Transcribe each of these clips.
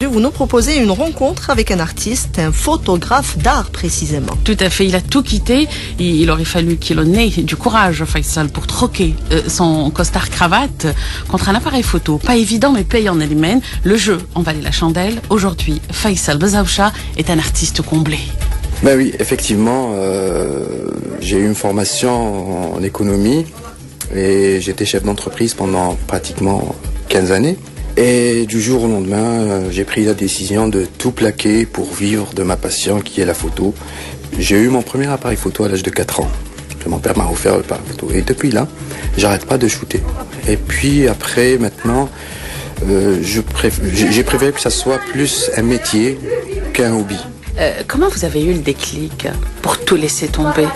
Vous nous proposez une rencontre avec un artiste, un photographe d'art précisément. Tout à fait, il a tout quitté. Il aurait fallu qu'il en ait du courage, Faisal, pour troquer son costard cravate contre un appareil photo. Pas évident mais payant en Elimène. Le jeu en valait la chandelle. Aujourd'hui, Faisal Bezaoucha est un artiste comblé. Ben oui, effectivement, j'ai eu une formation en économie et j'étais chef d'entreprise pendant pratiquement 15 années. Et du jour au lendemain, j'ai pris la décision de tout plaquer pour vivre de ma passion qui est la photo. J'ai eu mon premier appareil photo à l'âge de 4 ans. Mon père m'a offert l'appareil photo. Et depuis là, j'arrête pas de shooter. Et puis après, maintenant, j'ai préféré que ça soit plus un métier qu'un hobby. Comment vous avez eu le déclic pour tout laisser tomber?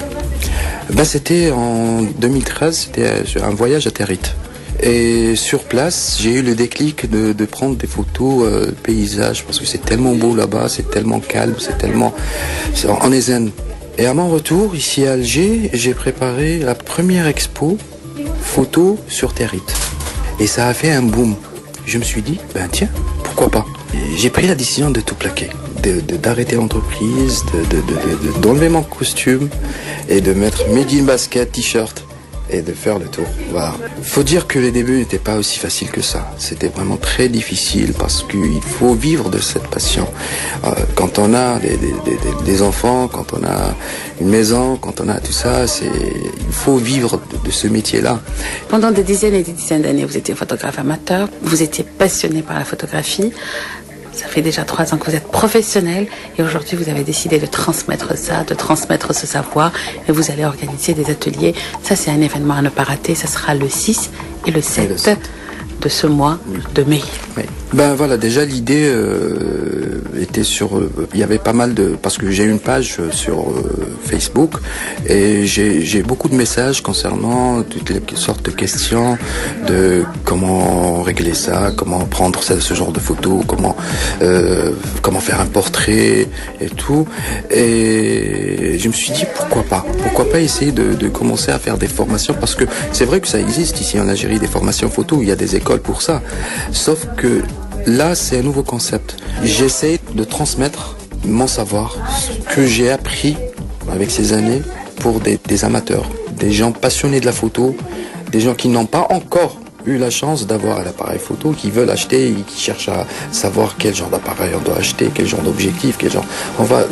C'était en 2013, c'était un voyage à Territe. Et sur place, j'ai eu le déclic de prendre des photos paysages parce que c'est tellement beau là-bas, c'est tellement calme, on est zen. Et à mon retour, ici à Alger, j'ai préparé la première expo photo sur Territe. Et ça a fait un boom. Je me suis dit, tiens, pourquoi pas? Et j'ai pris la décision de tout plaquer, d'arrêter l'entreprise, d'enlever mon costume et de mettre mes jeans basket, t-shirt et de faire le tour. Voilà. Faut dire que les débuts n'étaient pas aussi faciles que ça. C'était vraiment très difficile parce qu'il faut vivre de cette passion. Quand on a des enfants, quand on a une maison, quand on a tout ça, il faut vivre de ce métier-là. Pendant des dizaines et des dizaines d'années, vous étiez photographe amateur, vous étiez passionné par la photographie. Ça fait déjà 3 ans que vous êtes professionnel et aujourd'hui vous avez décidé de transmettre ça, de transmettre ce savoir et vous allez organiser des ateliers. Ça c'est un événement à ne pas rater, ça sera le 6 et le 7 de ce mois de mai. Oui. Voilà, déjà l'idée était il y avait pas mal parce que j'ai une page sur Facebook et j'ai beaucoup de messages concernant toutes les sortes de questions de comment régler ça, comment prendre ce genre de photos, comment faire un portrait et tout. Et je me suis dit pourquoi pas essayer de commencer à faire des formations parce que c'est vrai que ça existe ici en Algérie des formations photo, il y a des écoles pour ça. Sauf que là, c'est un nouveau concept. J'essaie de transmettre mon savoir, ce que j'ai appris avec ces années pour des amateurs, des gens passionnés de la photo, des gens qui n'ont pas encore eu la chance d'avoir un appareil photo, qui veulent acheter et qui cherchent à savoir quel genre d'appareil on doit acheter, quel genre d'objectif, On va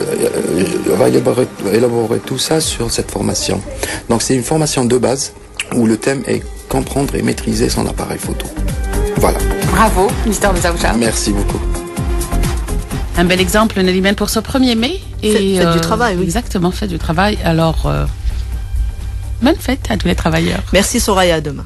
élaborer tout ça sur cette formation. Donc c'est une formation de base où le thème est comprendre et maîtriser son appareil photo. Voilà. Bravo, Mr. Bezaoucha. Merci beaucoup. Un bel exemple, Nelly, pour ce 1er mai. Faites du travail, oui. Exactement, faites du travail. Alors, bonne fête à tous les travailleurs. Merci Soraya, à demain.